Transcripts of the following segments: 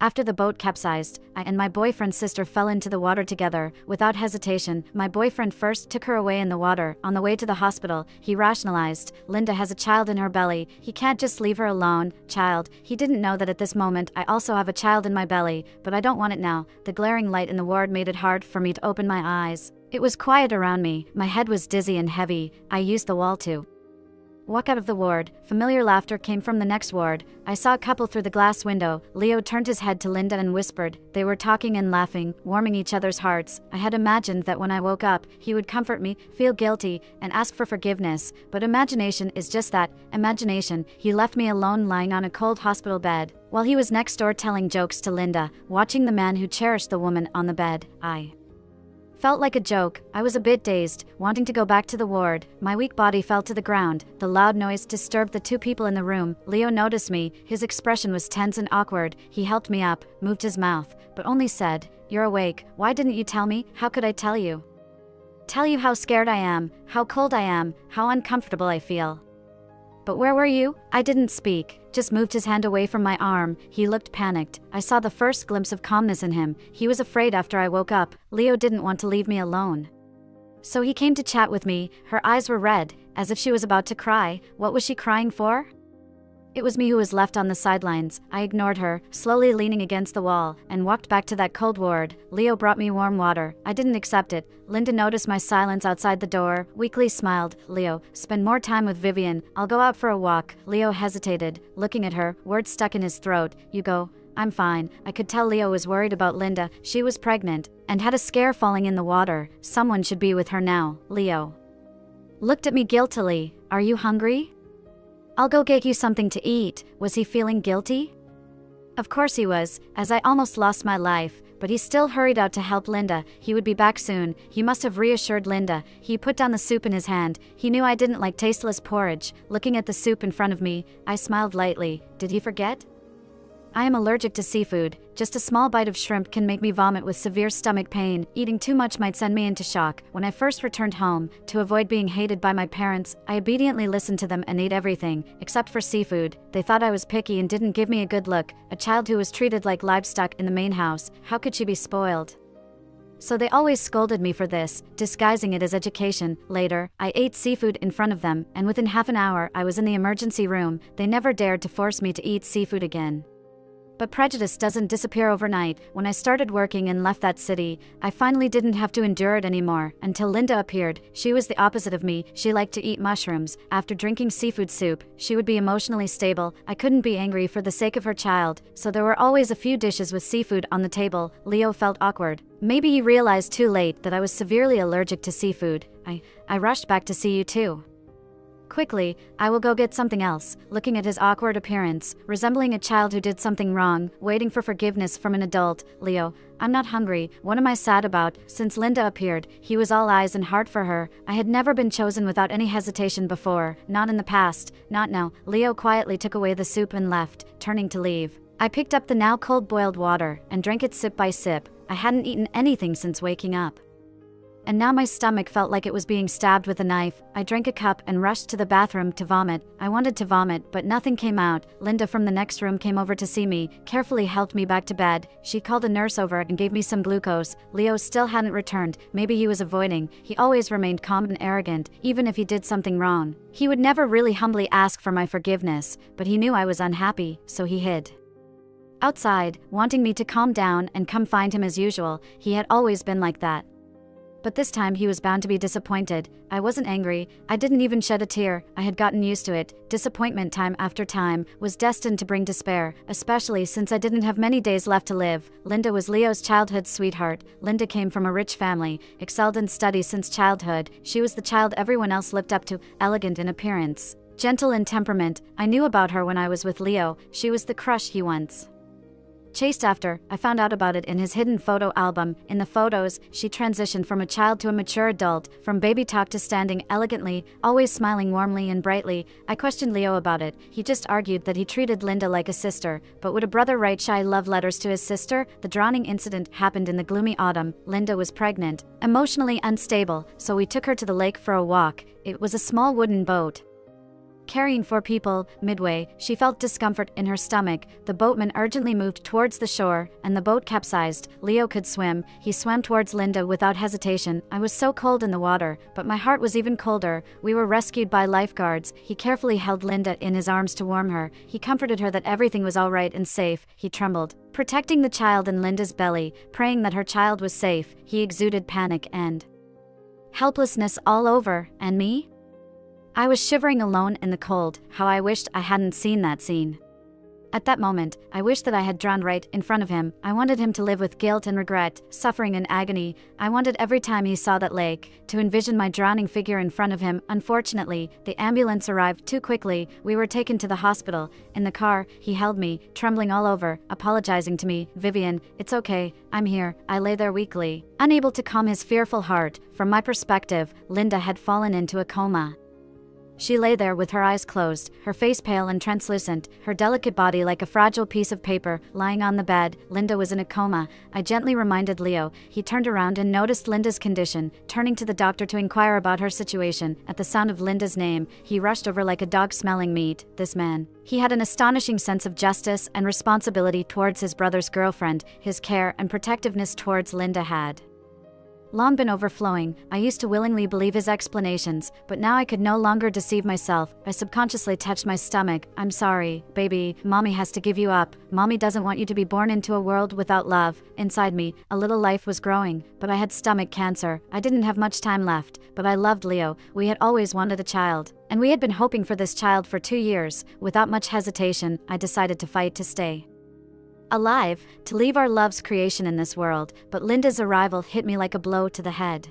After the boat capsized, I and my boyfriend's sister fell into the water together. Without hesitation, my boyfriend first took her away in the water. On the way to the hospital, he rationalized, Linda has a child in her belly, he can't just leave her alone. Child, he didn't know that at this moment I also have a child in my belly, but I don't want it now. The glaring light in the ward made it hard for me to open my eyes. It was quiet around me, my head was dizzy and heavy. I used the wall to walk out of the ward. Familiar laughter came from the next ward. I saw a couple through the glass window. Leo turned his head to Linda and whispered. They were talking and laughing, warming each other's hearts. I had imagined that when I woke up, he would comfort me, feel guilty, and ask for forgiveness. But imagination is just that, imagination. He left me alone lying on a cold hospital bed, while he was next door telling jokes to Linda, watching the man who cherished the woman on the bed. I felt like a joke. I was a bit dazed, wanting to go back to the ward. My weak body fell to the ground. The loud noise disturbed the two people in the room. Leo noticed me. His expression was tense and awkward. He helped me up, moved his mouth, but only said, You're awake. Why didn't you tell me? How could I tell you? Tell you how scared I am, how cold I am, how uncomfortable I feel. But where were you? I didn't speak, just moved his hand away from my arm. He looked panicked. I saw the first glimpse of calmness in him. He was afraid after I woke up. Leo didn't want to leave me alone. So he came to chat with me. Her eyes were red, as if she was about to cry. What was she crying for? It was me who was left on the sidelines. I ignored her, slowly leaning against the wall, and walked back to that cold ward. Leo brought me warm water. I didn't accept it. Linda noticed my silence outside the door, weakly smiled. Leo, spend more time with Vivian. I'll go out for a walk. Leo hesitated, looking at her, words stuck in his throat. You go. I'm fine. I could tell Leo was worried about Linda. She was pregnant, and had a scare falling in the water. Someone should be with her now. Leo looked at me guiltily. Are you hungry? I'll go get you something to eat. Was he feeling guilty? Of course he was, as I almost lost my life, but he still hurried out to help Linda. He would be back soon. He must have reassured Linda. He put down the soup in his hand. He knew I didn't like tasteless porridge. Looking at the soup in front of me, I smiled lightly. Did he forget? I am allergic to seafood. Just a small bite of shrimp can make me vomit with severe stomach pain. Eating too much might send me into shock. When I first returned home, to avoid being hated by my parents, I obediently listened to them and ate everything, except for seafood. They thought I was picky and didn't give me a good look. A child who was treated like livestock in the main house, how could she be spoiled? So they always scolded me for this, disguising it as education. Later, I ate seafood in front of them, and within half an hour I was in the emergency room. They never dared to force me to eat seafood again. But prejudice doesn't disappear overnight. When I started working and left that city, I finally didn't have to endure it anymore, until Linda appeared. She was the opposite of me. She liked to eat mushrooms. After drinking seafood soup, she would be emotionally stable. I couldn't be angry for the sake of her child, so there were always a few dishes with seafood on the table. Leo felt awkward. Maybe he realized too late that I was severely allergic to seafood. I rushed back to see you too. Quickly, I will go get something else. Looking at his awkward appearance, resembling a child who did something wrong, waiting for forgiveness from an adult. Leo, I'm not hungry. What am I sad about? Since Linda appeared, he was all eyes and heart for her. I had never been chosen without any hesitation before. Not in the past. Not now. Leo quietly took away the soup and left, turning to leave. I picked up the now cold boiled water and drank it sip by sip. I hadn't eaten anything since waking up, and now my stomach felt like it was being stabbed with a knife. I drank a cup and rushed to the bathroom to vomit. I wanted to vomit, but nothing came out. Linda from the next room came over to see me, carefully helped me back to bed. She called a nurse over and gave me some glucose. Leo still hadn't returned. Maybe he was avoiding. He always remained calm and arrogant, even if he did something wrong. He would never really humbly ask for my forgiveness, but he knew I was unhappy, so he hid outside, wanting me to calm down and come find him as usual. He had always been like that. But this time he was bound to be disappointed. I wasn't angry. I didn't even shed a tear. I had gotten used to it. Disappointment time after time was destined to bring despair, especially since I didn't have many days left to live. Linda was Leo's childhood sweetheart. Linda came from a rich family, excelled in studies since childhood. She was the child everyone else looked up to, elegant in appearance, gentle in temperament. I knew about her when I was with Leo. She was the crush he once chased after. I found out about it in his hidden photo album. In the photos, she transitioned from a child to a mature adult, from baby talk to standing elegantly, always smiling warmly and brightly. I questioned Leo about it. He just argued that he treated Linda like a sister. But would a brother write shy love letters to his sister? The drowning incident happened in the gloomy autumn. Linda was pregnant, emotionally unstable, so we took her to the lake for a walk. It was a small wooden boat. Carrying 4 people, midway, she felt discomfort in her stomach. The boatman urgently moved towards the shore, and the boat capsized. Leo could swim. He swam towards Linda without hesitation. I was so cold in the water, but my heart was even colder. We were rescued by lifeguards. He carefully held Linda in his arms to warm her. He comforted her that everything was all right and safe. He trembled, protecting the child in Linda's belly, praying that her child was safe. He exuded panic and helplessness all over. And me? I was shivering alone in the cold. How I wished I hadn't seen that scene. At that moment, I wished that I had drowned right in front of him. I wanted him to live with guilt and regret, suffering and agony. I wanted every time he saw that lake, to envision my drowning figure in front of him. Unfortunately, the ambulance arrived too quickly. We were taken to the hospital. In the car, he held me, trembling all over, apologizing to me. "Vivian, it's okay, I'm here." I lay there weakly, unable to calm his fearful heart. From my perspective, Linda had fallen into a coma. She lay there with her eyes closed, her face pale and translucent, her delicate body like a fragile piece of paper, lying on the bed. Linda was in a coma. I gently reminded Leo. He turned around and noticed Linda's condition, turning to the doctor to inquire about her situation. At the sound of Linda's name, he rushed over like a dog smelling meat. This man. He had an astonishing sense of justice and responsibility towards his brother's girlfriend. His care and protectiveness towards Linda had long been overflowing. I used to willingly believe his explanations, but now I could no longer deceive myself. I subconsciously touched my stomach. "I'm sorry, baby. Mommy has to give you up. Mommy doesn't want you to be born into a world without love." Inside me, a little life was growing, but I had stomach cancer. I didn't have much time left, but I loved Leo. We had always wanted a child, and we had been hoping for this child for 2 years. Without much hesitation, I decided to fight to stay alive, to leave our love's creation in this world. But Linda's arrival hit me like a blow to the head.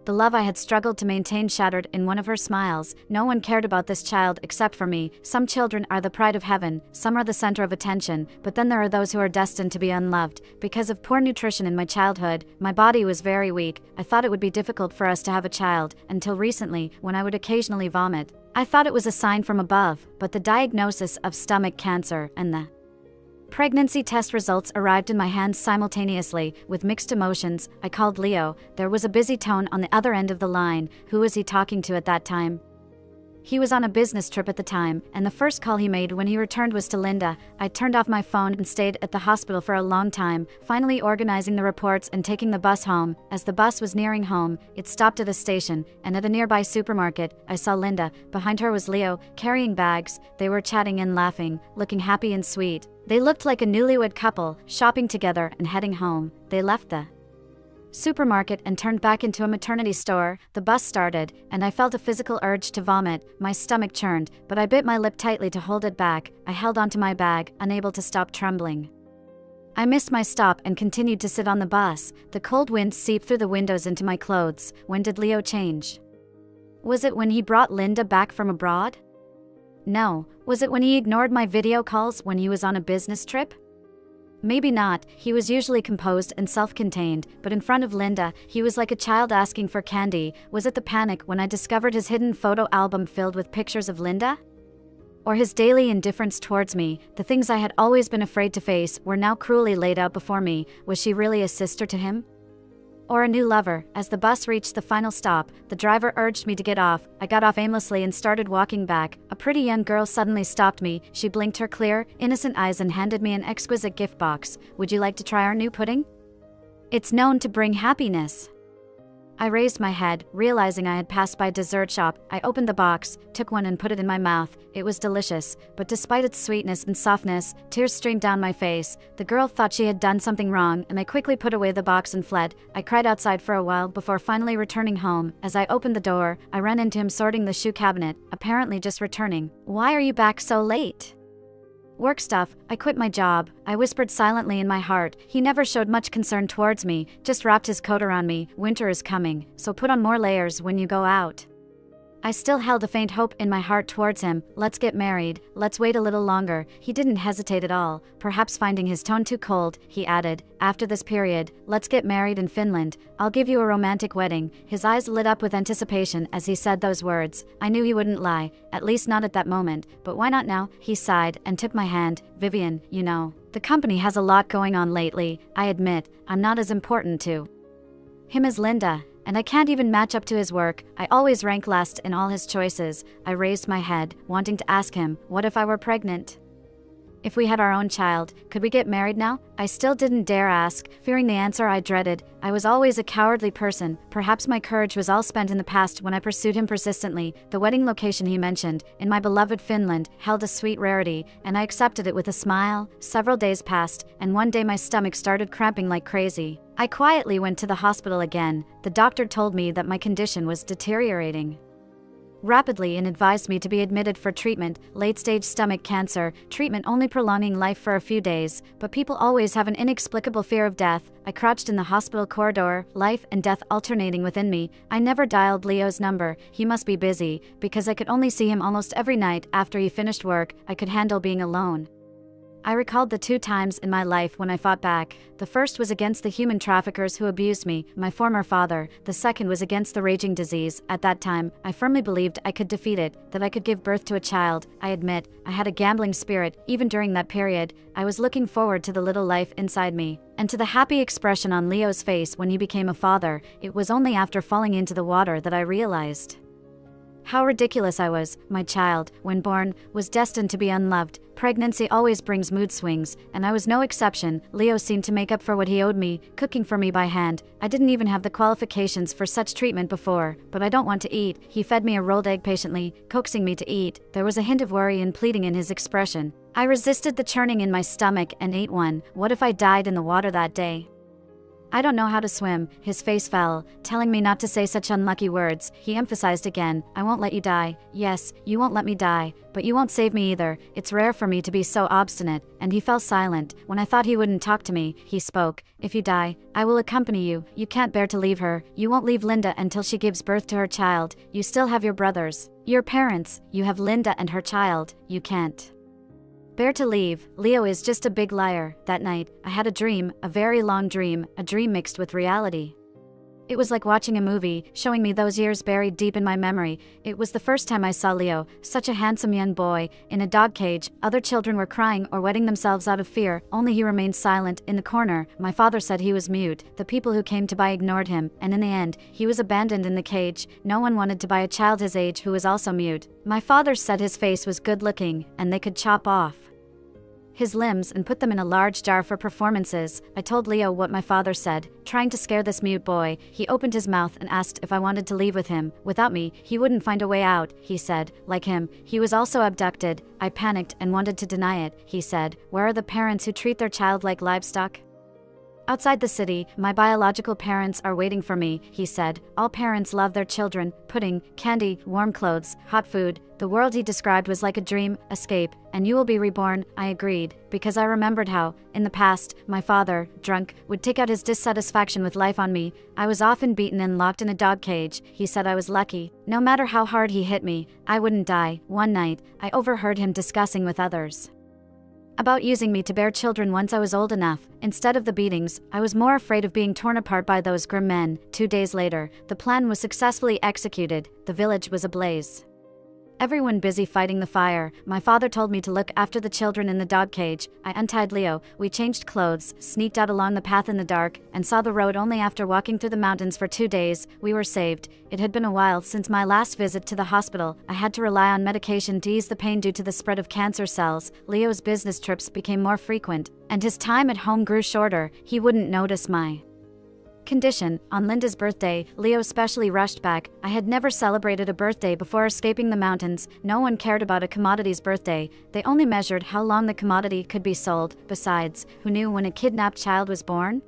The love I had struggled to maintain shattered in one of her smiles. No one cared about this child except for me. Some children are the pride of heaven, some are the center of attention, but then there are those who are destined to be unloved. Because of poor nutrition in my childhood, my body was very weak. I thought it would be difficult for us to have a child, until recently, when I would occasionally vomit. I thought it was a sign from above, but the diagnosis of stomach cancer and the pregnancy test results arrived in my hands simultaneously. With mixed emotions, I called Leo. There was a busy tone on the other end of the line. Who was he talking to at that time? He was on a business trip at the time, and the first call he made when he returned was to Linda. I turned off my phone and stayed at the hospital for a long time, finally organizing the reports and taking the bus home. As the bus was nearing home, it stopped at a station, and at a nearby supermarket, I saw Linda. Behind her was Leo, carrying bags. They were chatting and laughing, looking happy and sweet. They looked like a newlywed couple, shopping together and heading home. They left the supermarket and turned back into a maternity store. The bus started, and I felt a physical urge to vomit. My stomach churned, but I bit my lip tightly to hold it back. I held onto my bag, unable to stop trembling. I missed my stop and continued to sit on the bus. The cold wind seeped through the windows into my clothes. When did Leo change? Was it when he brought Linda back from abroad? No. Was it when he ignored my video calls when he was on a business trip? Maybe not. He was usually composed and self-contained, but in front of Linda, he was like a child asking for candy. Was it the panic when I discovered his hidden photo album filled with pictures of Linda? Or his daily indifference towards me? The things I had always been afraid to face were now cruelly laid out before me. Was she really a sister to him? Or a new lover? As the bus reached the final stop, the driver urged me to get off. I got off aimlessly and started walking back. A pretty young girl suddenly stopped me. She blinked her clear, innocent eyes and handed me an exquisite gift box. "Would you like to try our new pudding? It's known to bring happiness." I raised my head, realizing I had passed by a dessert shop. I opened the box, took one and put it in my mouth. It was delicious, but despite its sweetness and softness, tears streamed down my face. The girl thought she had done something wrong, and I quickly put away the box and fled. I cried outside for a while before finally returning home. As I opened the door, I ran into him sorting the shoe cabinet, apparently just returning. "Why are you back so late?" "Work stuff. I quit my job," I whispered silently in my heart. He never showed much concern towards me, just wrapped his coat around me. "Winter is coming, so put on more layers when you go out." I still held a faint hope in my heart towards him. "Let's get married. Let's wait a little longer." He didn't hesitate at all. Perhaps finding his tone too cold, he added, "After this period, let's get married in Finland. I'll give you a romantic wedding." His eyes lit up with anticipation as he said those words. I knew he wouldn't lie, at least not at that moment. But why not now? He sighed and took my hand. "Vivian, you know, the company has a lot going on lately. I admit, I'm not as important to him as Linda. And I can't even match up to his work. I always rank last in all his choices. I raised my head, wanting to ask him, what if I were pregnant? If we had our own child, could we get married now? I still didn't dare ask, fearing the answer I dreaded. I was always a cowardly person. Perhaps my courage was all spent in the past when I pursued him persistently. The wedding location he mentioned, in my beloved Finland, held a sweet rarity, and I accepted it with a smile. Several days passed, and one day my stomach started cramping like crazy. I quietly went to the hospital again. The doctor told me that my condition was deteriorating rapidly and advised me to be admitted for treatment, late-stage stomach cancer, treatment only prolonging life for a few days, but people always have an inexplicable fear of death. I crouched in the hospital corridor, life and death alternating within me. I never dialed Leo's number. He must be busy, because I could only see him almost every night after he finished work. I could handle being alone. I recalled the 2 times in my life when I fought back. The first was against the human traffickers who abused me, my former father. The second was against the raging disease. At that time, I firmly believed I could defeat it, that I could give birth to a child. I admit, I had a gambling spirit. Even during that period, I was looking forward to the little life inside me, and to the happy expression on Leo's face when he became a father. It was only after falling into the water that I realized how ridiculous I was. My child, when born, was destined to be unloved. Pregnancy always brings mood swings, and I was no exception. Leo seemed to make up for what he owed me, cooking for me by hand. I didn't even have the qualifications for such treatment before, but I don't want to eat. He fed me a rolled egg patiently, coaxing me to eat. There was a hint of worry and pleading in his expression. I resisted the churning in my stomach and ate one. What if I died in the water that day? I don't know how to swim. His face fell, telling me not to say such unlucky words. He emphasized again, I won't let you die. Yes, you won't let me die, but you won't save me either. It's rare for me to be so obstinate. And he fell silent. When I thought he wouldn't talk to me, he spoke. If you die, I will accompany you. You can't bear to leave her. You won't leave Linda until she gives birth to her child. You still have your brothers, your parents. You have Linda and her child. You can't bear to leave. Leo is just a big liar. That night, I had a dream, a very long dream, a dream mixed with reality. It was like watching a movie, showing me those years buried deep in my memory. It was the first time I saw Leo, such a handsome young boy, in a dog cage. Other children were crying or wetting themselves out of fear, only he remained silent, in the corner. My father said he was mute. The people who came to buy ignored him, and in the end, he was abandoned in the cage. No one wanted to buy a child his age who was also mute. My father said his face was good looking, and they could chop off his limbs and put them in a large jar for performances. I told Leo what my father said, trying to scare this mute boy. He opened his mouth and asked if I wanted to leave with him. Without me, he wouldn't find a way out, he said. Like him, he was also abducted. I panicked and wanted to deny it. He said, where are the parents who treat their child like livestock? Outside the city, my biological parents are waiting for me, he said. All parents love their children. Pudding, candy, warm clothes, hot food. The world he described was like a dream, escape, and you will be reborn. I agreed, because I remembered how, in the past, my father, drunk, would take out his dissatisfaction with life on me. I was often beaten and locked in a dog cage. He said I was lucky. No matter how hard he hit me, I wouldn't die. One night, I overheard him discussing with others about using me to bear children once I was old enough. Instead of the beatings, I was more afraid of being torn apart by those grim men. 2 days later, the plan was successfully executed. The village was ablaze. Everyone busy fighting the fire. My father told me to look after the children in the dog cage. I untied Leo. We changed clothes, sneaked out along the path in the dark, and saw the road only after walking through the mountains for 2 days. We were saved. It had been a while since my last visit to the hospital. I had to rely on medication to ease the pain due to the spread of cancer cells. Leo's business trips became more frequent, and his time at home grew shorter. He wouldn't notice my condition. On Linda's birthday, Leo specially rushed back. I had never celebrated a birthday before escaping the mountains. No one cared about a commodity's birthday. They only measured how long the commodity could be sold. Besides, who knew when a kidnapped child was born?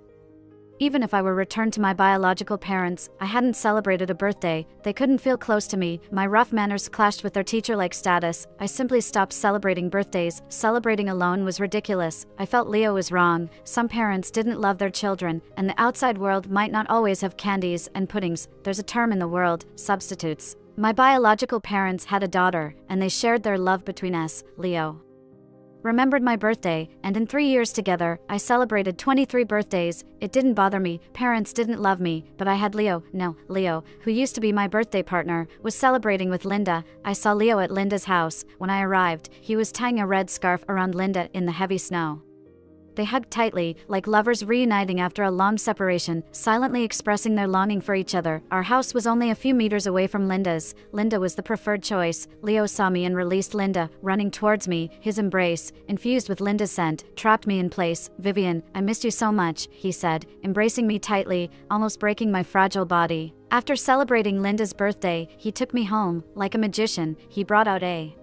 Even if I were returned to my biological parents, I hadn't celebrated a birthday. They couldn't feel close to me. My rough manners clashed with their teacher-like status. I simply stopped celebrating birthdays. Celebrating alone was ridiculous. I felt Leo was wrong. Some parents didn't love their children, and the outside world might not always have candies and puddings. There's a term in the world, substitutes. My biological parents had a daughter, and they shared their love between us. Leo remembered my birthday, and in 3 years together, I celebrated 23 birthdays. It didn't bother me. Parents didn't love me, but I had Leo. No, Leo, who used to be my birthday partner, was celebrating with Linda. I saw Leo at Linda's house. When I arrived, he was tying a red scarf around Linda in the heavy snow. They hugged tightly, like lovers reuniting after a long separation, silently expressing their longing for each other. Our house was only a few meters away from Linda's. Linda was the preferred choice. Leo saw me and released Linda, running towards me. His embrace, infused with Linda's scent, trapped me in place. "Vivian, I missed you so much," he said, embracing me tightly, almost breaking my fragile body. After celebrating Linda's birthday, he took me home. Like a magician, he brought out a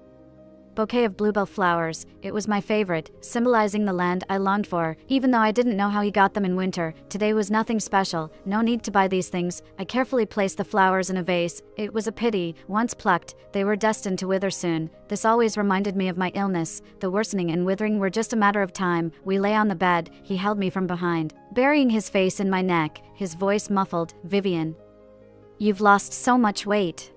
bouquet of bluebell flowers. It was my favorite, symbolizing the land I longed for. Even though I didn't know how he got them in winter, today was nothing special. No need to buy these things. I carefully placed the flowers in a vase. It was a pity. Once plucked, they were destined to wither soon. This always reminded me of my illness. The worsening and withering were just a matter of time. We lay on the bed. He held me from behind, burying his face in my neck, his voice muffled. "Vivian, you've lost so much weight."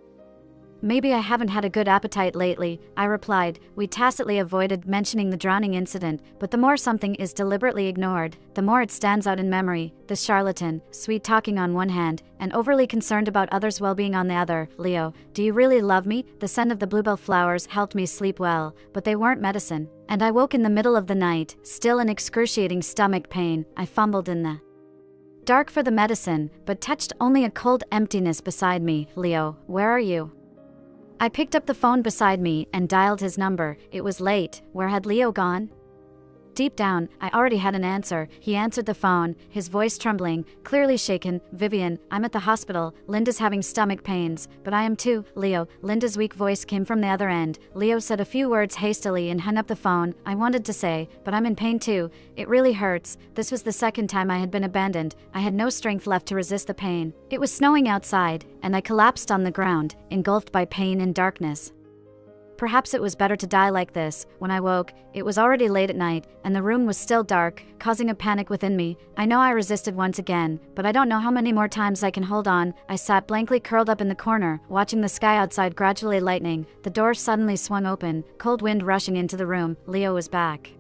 "Maybe I haven't had a good appetite lately," I replied. We tacitly avoided mentioning the drowning incident, but the more something is deliberately ignored, the more it stands out in memory. The charlatan, sweet-talking on one hand, and overly concerned about others' well-being on the other. "Leo, do you really love me?" The scent of the bluebell flowers helped me sleep well, but they weren't medicine. And I woke in the middle of the night, still in excruciating stomach pain. I fumbled in the dark for the medicine, but touched only a cold emptiness beside me. "Leo, where are you?" I picked up the phone beside me and dialed his number. It was late. Where had Leo gone? Deep down, I already had an answer. He answered the phone, his voice trembling, clearly shaken. "Vivian, I'm at the hospital. Linda's having stomach pains, but I am too." "Leo," Linda's weak voice came from the other end. Leo said a few words hastily and hung up the phone. I wanted to say, "But I'm in pain too. It really hurts." This was the second time I had been abandoned. I had no strength left to resist the pain. It was snowing outside, and I collapsed on the ground, engulfed by pain and darkness. Perhaps it was better to die like this. When I woke, it was already late at night, and the room was still dark, causing a panic within me. I know I resisted once again, but I don't know how many more times I can hold on. I sat blankly curled up in the corner, watching the sky outside gradually lightening. The door suddenly swung open, cold wind rushing into the room. Leo was back.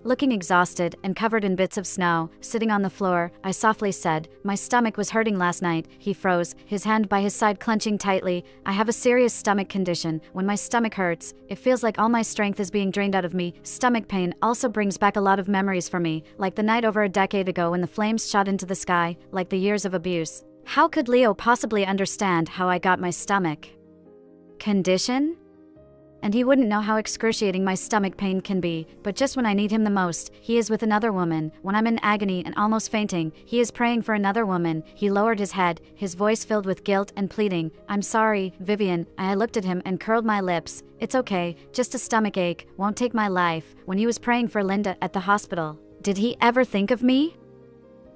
Looking exhausted and covered in bits of snow, sitting on the floor, I softly said, "My stomach was hurting last night." He froze, his hand by his side clenching tightly. "I have a serious stomach condition. When my stomach hurts, it feels like all my strength is being drained out of me." Stomach pain also brings back a lot of memories for me, like the night over a decade ago when the flames shot into the sky, like the years of abuse. How could Leo possibly understand how I got my stomach condition? And he wouldn't know how excruciating my stomach pain can be, but just when I need him the most, he is with another woman. When I'm in agony and almost fainting, he is praying for another woman. He lowered his head, his voice filled with guilt and pleading. "I'm sorry, Vivian." I looked at him and curled my lips. "It's okay, just a stomach ache, won't take my life." When he was praying for Linda at the hospital, did he ever think of me?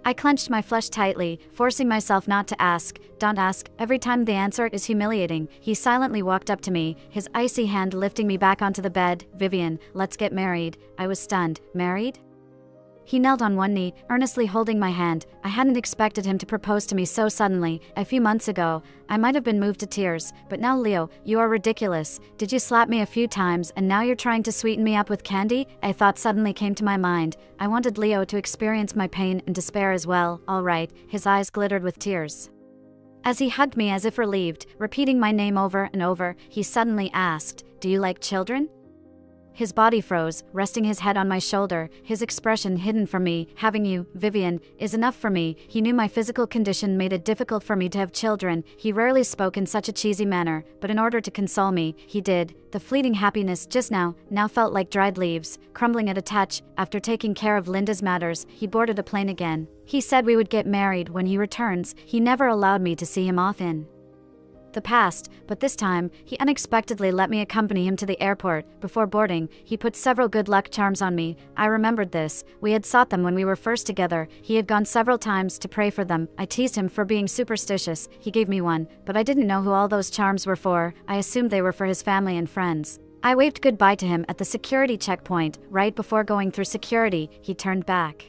I clenched my flesh tightly, forcing myself not to ask. "Don't ask." Every time the answer is humiliating. He silently walked up to me, his icy hand lifting me back onto the bed. "Vivian, let's get married." I was stunned. Married? He knelt on one knee, earnestly holding my hand. I hadn't expected him to propose to me so suddenly. A few months ago, I might have been moved to tears. But now, "Leo, you are ridiculous. Did you slap me a few times and now you're trying to sweeten me up with candy?" A thought suddenly came to my mind. I wanted Leo to experience my pain and despair as well. "All right." His eyes glittered with tears. As he hugged me as if relieved, repeating my name over and over, he suddenly asked, "Do you like children?" His body froze, resting his head on my shoulder, his expression hidden from me. "Having you, Vivian, is enough for me." He knew my physical condition made it difficult for me to have children. He rarely spoke in such a cheesy manner, but in order to console me, he did. The fleeting happiness just now felt like dried leaves, crumbling at a touch. After taking care of Linda's matters, he boarded a plane again. He said we would get married when he returns. He never allowed me to see him off in the past, but this time, he unexpectedly let me accompany him to the airport. Before boarding, he put several good luck charms on me. I remembered this. We had sought them when we were first together. He had gone several times to pray for them. I teased him for being superstitious. He gave me one, but I didn't know who all those charms were for. I assumed they were for his family and friends. I waved goodbye to him at the security checkpoint. Right before going through security, he turned back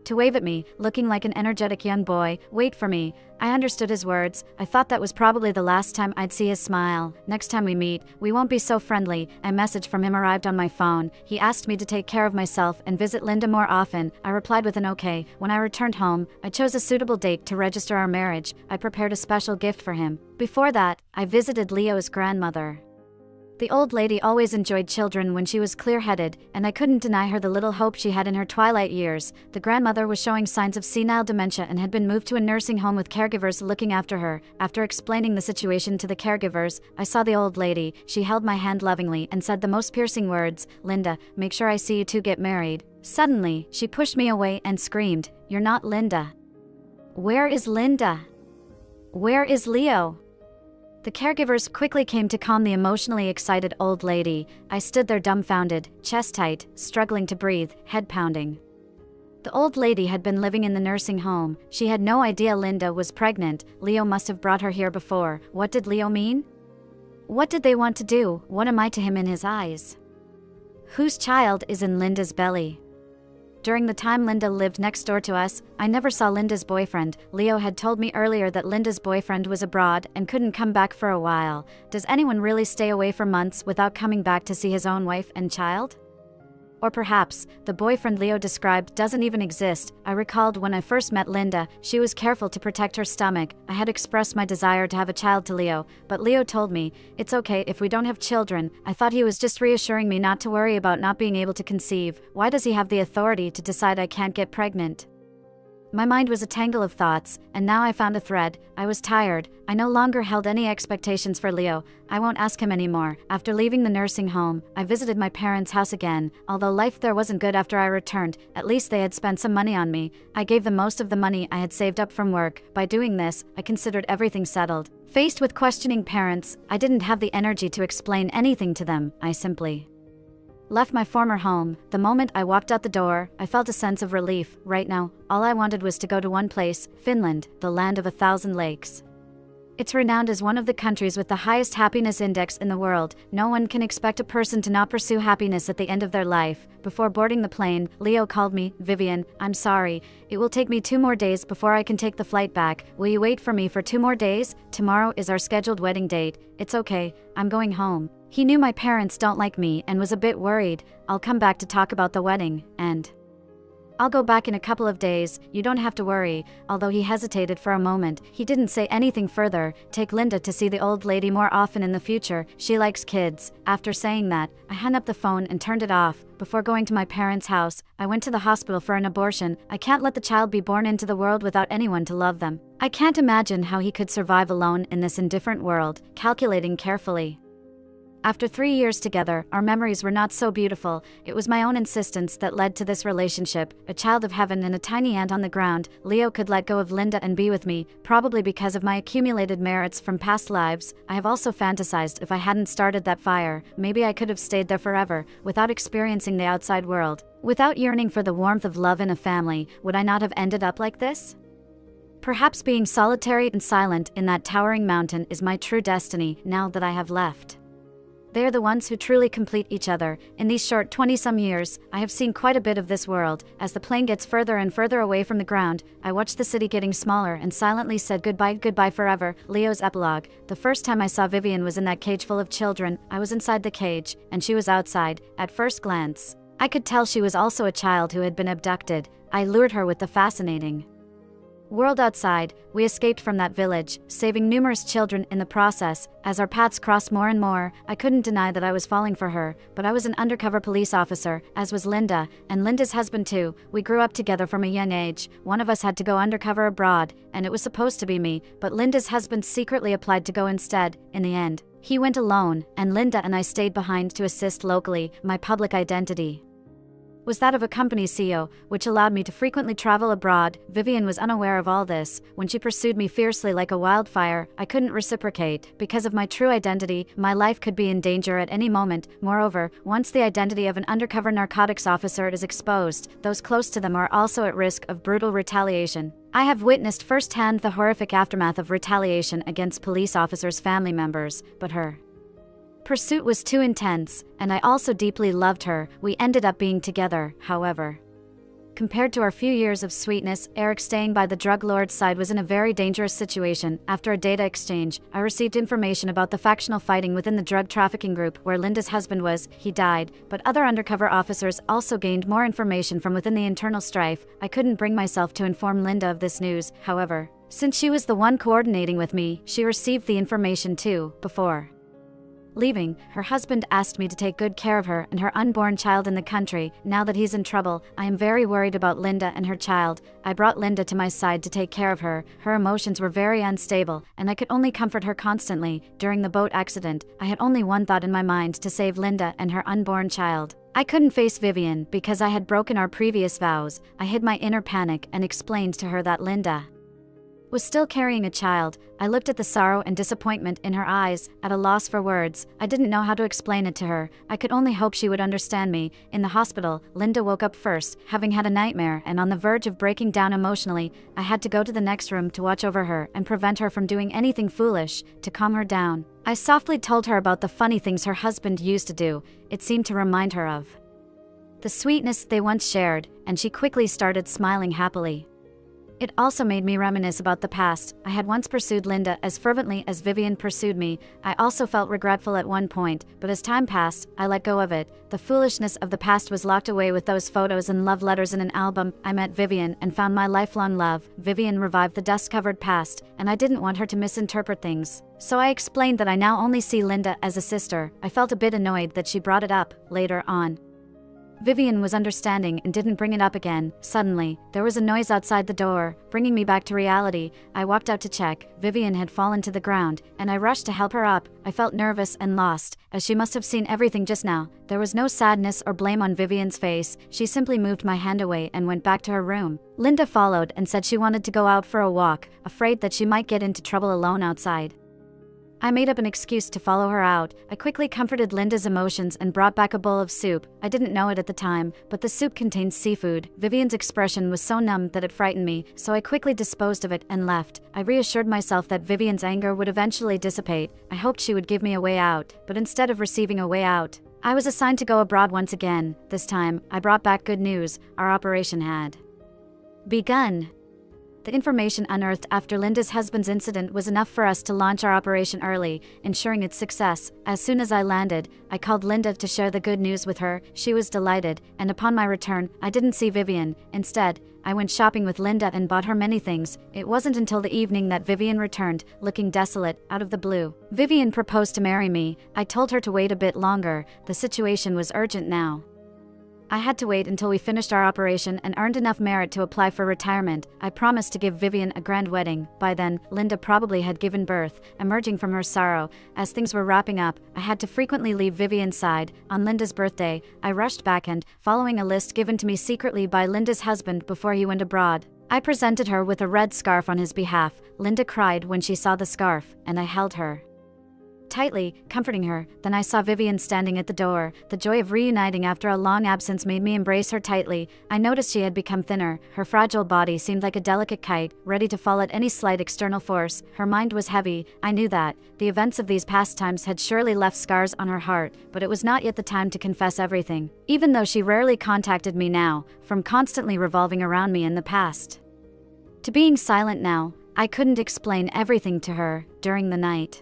to wave at me, looking like an energetic young boy. "Wait for me." I understood his words. I thought that was probably the last time I'd see his smile. "Next time we meet, we won't be so friendly." A message from him arrived on my phone. He asked me to take care of myself and visit Linda more often. I replied with an okay. When I returned home, I chose a suitable date to register our marriage. I prepared a special gift for him. Before that, I visited Leo's grandmother. The old lady always enjoyed children when she was clear-headed, and I couldn't deny her the little hope she had in her twilight years. The grandmother was showing signs of senile dementia and had been moved to a nursing home with caregivers looking after her. After explaining the situation to the caregivers, I saw the old lady. She held my hand lovingly and said the most piercing words, "Linda, make sure I see you two get married." Suddenly, she pushed me away and screamed, "You're not Linda." "Where is Linda? Where is Leo?" The caregivers quickly came to calm the emotionally excited old lady. I stood there dumbfounded, chest tight, struggling to breathe, head pounding. The old lady had been living in the nursing home. She had no idea Linda was pregnant. Leo must have brought her here before. What did Leo mean? What did they want to do? What am I to him in his eyes? Whose child is in Linda's belly? During the time Linda lived next door to us, I never saw Linda's boyfriend. Leo had told me earlier that Linda's boyfriend was abroad and couldn't come back for a while. Does anyone really stay away for months without coming back to see his own wife and child? Or perhaps, the boyfriend Leo described doesn't even exist. I recalled when I first met Linda, she was careful to protect her stomach. I had expressed my desire to have a child to Leo, but Leo told me, "It's okay if we don't have children." I thought he was just reassuring me not to worry about not being able to conceive. Why does he have the authority to decide I can't get pregnant? My mind was a tangle of thoughts, and now I found a thread. I was tired. I no longer held any expectations for Leo. I won't ask him anymore. After leaving the nursing home, I visited my parents' house again. Although life there wasn't good after I returned, at least they had spent some money on me. I gave them most of the money I had saved up from work. By doing this, I considered everything settled. Faced with questioning parents, I didn't have the energy to explain anything to them. I simply left my former home. The moment I walked out the door, I felt a sense of relief. Right now, all I wanted was to go to one place, Finland, the land of 1,000 lakes. It's renowned as one of the countries with the highest happiness index in the world. No one can expect a person to not pursue happiness at the end of their life. Before boarding the plane, Leo called me, "Vivian, I'm sorry. It will take me 2 more days before I can take the flight back. Will you wait for me for 2 more days? Tomorrow is our scheduled wedding date." "It's okay. I'm going home." He knew my parents don't like me and was a bit worried. "I'll come back to talk about the wedding, and I'll go back in a couple of days. You don't have to worry." Although he hesitated for a moment, he didn't say anything further. "Take Linda to see the old lady more often in the future. She likes kids." After saying that, I hung up the phone and turned it off. Before going to my parents' house, I went to the hospital for an abortion. I can't let the child be born into the world without anyone to love them. I can't imagine how he could survive alone in this indifferent world. Calculating carefully. After 3 years together, our memories were not so beautiful. It was my own insistence that led to this relationship. A child of heaven and a tiny ant on the ground, Leo could let go of Linda and be with me, probably because of my accumulated merits from past lives. I have also fantasized if I hadn't started that fire, maybe I could have stayed there forever, without experiencing the outside world. Without yearning for the warmth of love in a family, would I not have ended up like this? Perhaps being solitary and silent in that towering mountain is my true destiny, now that I have left. They are the ones who truly complete each other. In these short 20-some years, I have seen quite a bit of this world. As the plane gets further and further away from the ground, I watched the city getting smaller and silently said goodbye, goodbye forever. Leo's epilogue. The first time I saw Vivian was in that cage full of children. I was inside the cage, and she was outside. At first glance, I could tell she was also a child who had been abducted. I lured her with the fascinating world outside. We escaped from that village, saving numerous children in the process. As our paths crossed more and more, I couldn't deny that I was falling for her, but I was an undercover police officer, as was Linda, and Linda's husband too. We grew up together from a young age. One of us had to go undercover abroad, and it was supposed to be me, but Linda's husband secretly applied to go instead. In the end, he went alone, and Linda and I stayed behind to assist locally. My public identity was that of a company CEO, which allowed me to frequently travel abroad. Vivian was unaware of all this. When she pursued me fiercely like a wildfire, I couldn't reciprocate. Because of my true identity, my life could be in danger at any moment. Moreover, once the identity of an undercover narcotics officer is exposed, those close to them are also at risk of brutal retaliation. I have witnessed firsthand the horrific aftermath of retaliation against police officers' family members, but her pursuit was too intense, and I also deeply loved her. We ended up being together, however. Compared to our few years of sweetness, Eric staying by the drug lord's side was in a very dangerous situation. After a data exchange, I received information about the factional fighting within the drug trafficking group where Linda's husband was. He died, but other undercover officers also gained more information from within the internal strife. I couldn't bring myself to inform Linda of this news, however. Since she was the one coordinating with me, she received the information too, before Leaving, her husband asked me to take good care of her and her unborn child in the country. Now that he's in trouble, I am very worried about Linda and her child. I brought Linda to my side to take care of her. Her emotions were very unstable, and I could only comfort her constantly. During the boat accident, I had only one thought in my mind: to save Linda and her unborn child. I couldn't face Vivian because I had broken our previous vows. I hid my inner panic and explained to her that Linda was still carrying a child. I looked at the sorrow and disappointment in her eyes, at a loss for words. I didn't know how to explain it to her. I could only hope she would understand me. In the hospital, Linda woke up first, having had a nightmare, and on the verge of breaking down emotionally. I had to go to the next room to watch over her and prevent her from doing anything foolish. To calm her down, I softly told her about the funny things her husband used to do. It seemed to remind her of the sweetness they once shared, and she quickly started smiling happily. It also made me reminisce about the past. I had once pursued Linda as fervently as Vivian pursued me. I also felt regretful at one point, but as time passed, I let go of it. The foolishness of the past was locked away with those photos and love letters in an album. I met Vivian and found my lifelong love. Vivian revived the dust-covered past, and I didn't want her to misinterpret things. So I explained that I now only see Linda as a sister. I felt a bit annoyed that she brought it up later on. Vivian was understanding and didn't bring it up again. Suddenly, there was a noise outside the door, bringing me back to reality. I walked out to check. Vivian had fallen to the ground, and I rushed to help her up. I felt nervous and lost, as she must have seen everything just now. There was no sadness or blame on Vivian's face. She simply moved my hand away and went back to her room. Linda followed and said she wanted to go out for a walk, afraid that she might get into trouble alone outside. I made up an excuse to follow her out. I quickly comforted Linda's emotions and brought back a bowl of soup. I didn't know it at the time, but the soup contained seafood. Vivian's expression was so numb that it frightened me, so I quickly disposed of it and left. I reassured myself that Vivian's anger would eventually dissipate. I hoped she would give me a way out, but instead of receiving a way out, I was assigned to go abroad once again. This time, I brought back good news. Our operation had begun. The information unearthed after Linda's husband's incident was enough for us to launch our operation early, ensuring its success. As soon as I landed, I called Linda to share the good news with her. She was delighted, and upon my return, I didn't see Vivian. Instead, I went shopping with Linda and bought her many things. It wasn't until the evening that Vivian returned, looking desolate, out of the blue. Vivian proposed to marry me. I told her to wait a bit longer. The situation was urgent now. I had to wait until we finished our operation and earned enough merit to apply for retirement. I promised to give Vivian a grand wedding. By then, Linda probably had given birth. Emerging from her sorrow, as things were wrapping up, I had to frequently leave Vivian's side. On Linda's birthday, I rushed back and, following a list given to me secretly by Linda's husband before he went abroad, I presented her with a red scarf on his behalf. Linda cried when she saw the scarf, and I held her tightly, comforting her. Then I saw Vivian standing at the door. The joy of reuniting after a long absence made me embrace her tightly. I noticed she had become thinner. Her fragile body seemed like a delicate kite, ready to fall at any slight external force. Her mind was heavy. I knew that. The events of these past times had surely left scars on her heart, but it was not yet the time to confess everything. Even though she rarely contacted me now, from constantly revolving around me in the past to being silent now, I couldn't explain everything to her. During the night,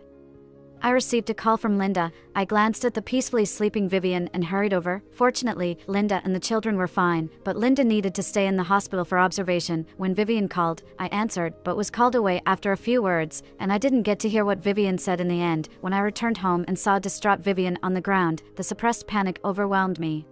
I received a call from Linda. I glanced at the peacefully sleeping Vivian and hurried over. Fortunately, Linda and the children were fine, but Linda needed to stay in the hospital for observation. When Vivian called, I answered, but was called away after a few words, and I didn't get to hear what Vivian said in the end. When I returned home and saw distraught Vivian on the ground, the suppressed panic overwhelmed me.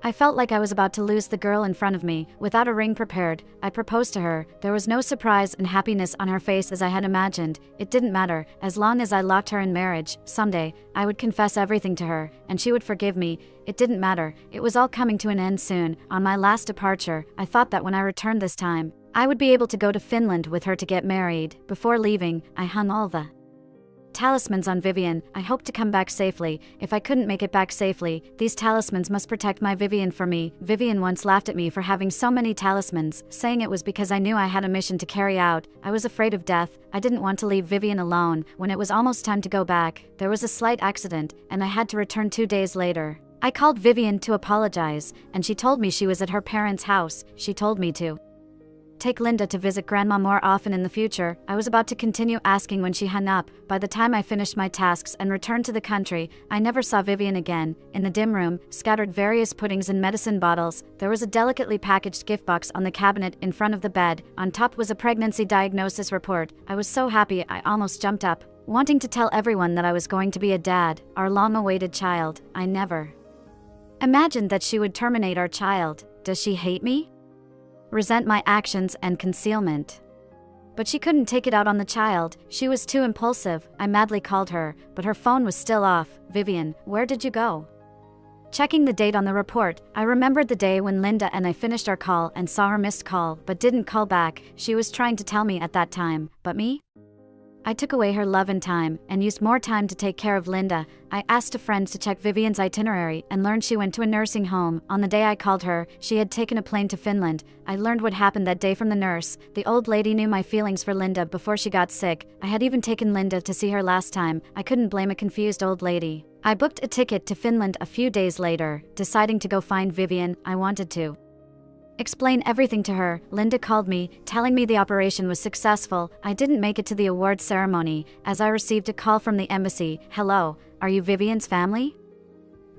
I felt like I was about to lose the girl in front of me. Without a ring prepared, I proposed to her. There was no surprise and happiness on her face as I had imagined. It didn't matter, as long as I locked her in marriage. Someday, I would confess everything to her, and she would forgive me. It didn't matter. It was all coming to an end soon. On my last departure, I thought that when I returned this time, I would be able to go to Finland with her to get married. Before leaving, I hung all the talismans on Vivian. I hoped to come back safely. If I couldn't make it back safely, these talismans must protect my Vivian for me. Vivian once laughed at me for having so many talismans, saying it was because I knew I had a mission to carry out. I was afraid of death. I didn't want to leave Vivian alone. When it was almost time to go back, there was a slight accident, and I had to return 2 days later. I called Vivian to apologize, and she told me she was at her parents' house. She told me to take Linda to visit Grandma more often in the future. I was about to continue asking when she hung up. By the time I finished my tasks and returned to the country, I never saw Vivian again. In the dim room, scattered various puddings and medicine bottles. There was a delicately packaged gift box on the cabinet in front of the bed. On top was a pregnancy diagnosis report. I was so happy I almost jumped up. wanting to tell everyone that I was going to be a dad, our long-awaited child. I never imagined that she would terminate our child. Does she hate me? Resent my actions and concealment? But she couldn't take it out on the child. She was too impulsive. I madly called her, but her phone was still off. Vivian, where did you go? Checking the date on the report, I remembered the day when Linda and I finished our call and saw her missed call, but didn't call back. She was trying to tell me at that time, but me? I took away her love and time, and used more time to take care of Linda. I asked a friend to check Vivian's itinerary and learned she went to a nursing home. On the day I called her, she had taken a plane to Finland. I learned what happened that day from the nurse. The old lady knew my feelings for Linda before she got sick. I had even taken Linda to see her last time. I couldn't blame a confused old lady. I booked a ticket to Finland a few days later, deciding to go find Vivian. I wanted to explain everything to her. Linda called me, telling me the operation was successful. I didn't make it to the award ceremony, as I received a call from the embassy. Hello, are you Vivian's family?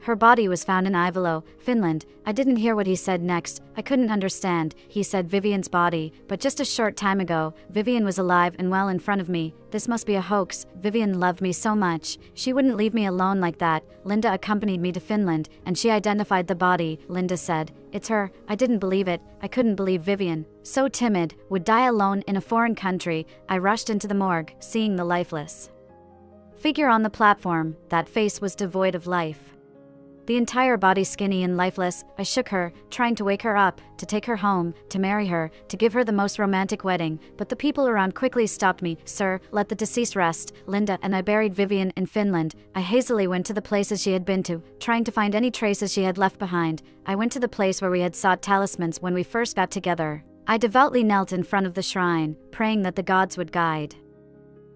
Her body was found in Willow, Finland. I didn't hear what he said next. I couldn't understand. He said Vivian's body, but just a short time ago, Vivian was alive and well in front of me. This must be a hoax. Vivian loved me so much. She wouldn't leave me alone like that. Linda accompanied me to Finland, and she identified the body. Linda said, "It's her." I didn't believe it. I couldn't believe Vivian, so timid, would die alone in a foreign country. I rushed into the morgue, seeing the lifeless figure on the platform. That face was devoid of life. The entire body skinny and lifeless. I shook her, trying to wake her up, to take her home, to marry her, to give her the most romantic wedding, but the people around quickly stopped me. "Sir, let the deceased rest." Linda and I buried Vivian in Finland. I hazily went to the places she had been to, trying to find any traces she had left behind. I went to the place where we had sought talismans when we first got together. I devoutly knelt in front of the shrine, praying that the gods would guide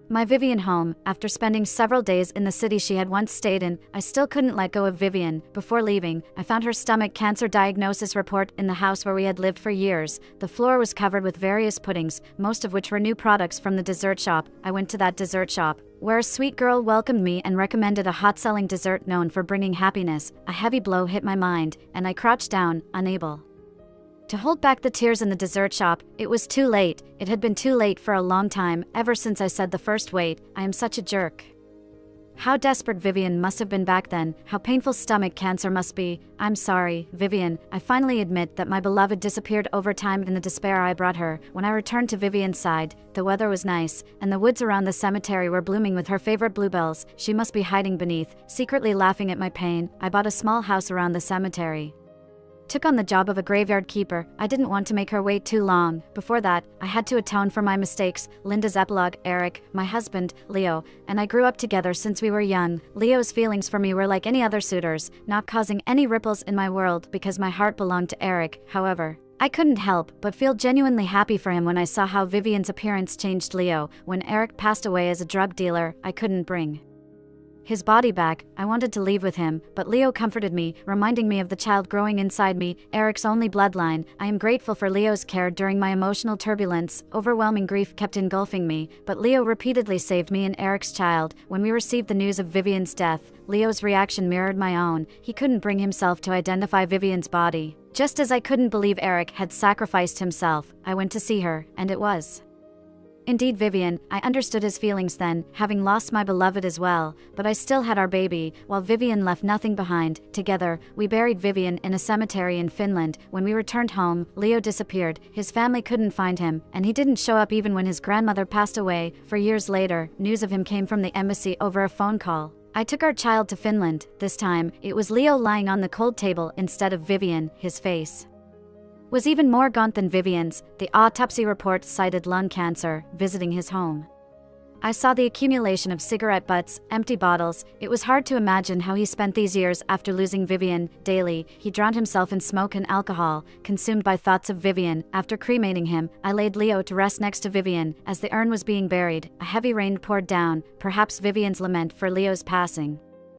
my Vivian home. After spending several days in the city she had once stayed in, I still couldn't let go of Vivian. Before leaving, I found her stomach cancer diagnosis report in the house where we had lived for years. The floor was covered with various puddings, most of which were new products from the dessert shop. I went to that dessert shop, where a sweet girl welcomed me and recommended a hot-selling dessert known for bringing happiness. A heavy blow hit my mind, and I crouched down, unable to hold back the tears in the dessert shop. It was too late. It had been too late for a long time, ever since I said the first wait. I am such a jerk. How desperate Vivian must have been back then. How painful stomach cancer must be. I'm sorry, Vivian. I finally admit that my beloved disappeared over time in the despair I brought her. When I returned to Vivian's side, the weather was nice, and the woods around the cemetery were blooming with her favorite bluebells. She must be hiding beneath, secretly laughing at my pain. I bought a small house around the cemetery. Took on the job of a graveyard keeper. I didn't want to make her wait too long. Before that, I had to atone for my mistakes. Linda's epilogue, Eric, my husband, Leo, and I grew up together since we were young. Leo's feelings for me were like any other suitors, not causing any ripples in my world because my heart belonged to Eric. However, I couldn't help but feel genuinely happy for him when I saw how Vivian's appearance changed Leo. When Eric passed away as a drug dealer, I couldn't bring his body back. I wanted to leave with him, but Leo comforted me, reminding me of the child growing inside me, Eric's only bloodline. I am grateful for Leo's care during my emotional turbulence. Overwhelming grief kept engulfing me, but Leo repeatedly saved me and Eric's child. When we received the news of Vivian's death, Leo's reaction mirrored my own. He couldn't bring himself to identify Vivian's body. Just as I couldn't believe Eric had sacrificed himself, I went to see her, and it was indeed Vivian. I understood his feelings then, having lost my beloved as well, but I still had our baby, while Vivian left nothing behind. Together, we buried Vivian in a cemetery in Finland. When we returned home, Leo disappeared. His family couldn't find him, and he didn't show up even when his grandmother passed away. For years later, news of him came from the embassy over a phone call. I took our child to Finland. This time, it was Leo lying on the cold table instead of Vivian. His face was even more gaunt than Vivian's. The autopsy report cited lung cancer. Visiting his home, I saw the accumulation of cigarette butts, empty bottles. It was hard to imagine how he spent these years after losing Vivian. Daily, he drowned himself in smoke and alcohol, consumed by thoughts of Vivian. After cremating him, I laid Leo to rest next to Vivian. As the urn was being buried, a heavy rain poured down, perhaps Vivian's lament for Leo's passing.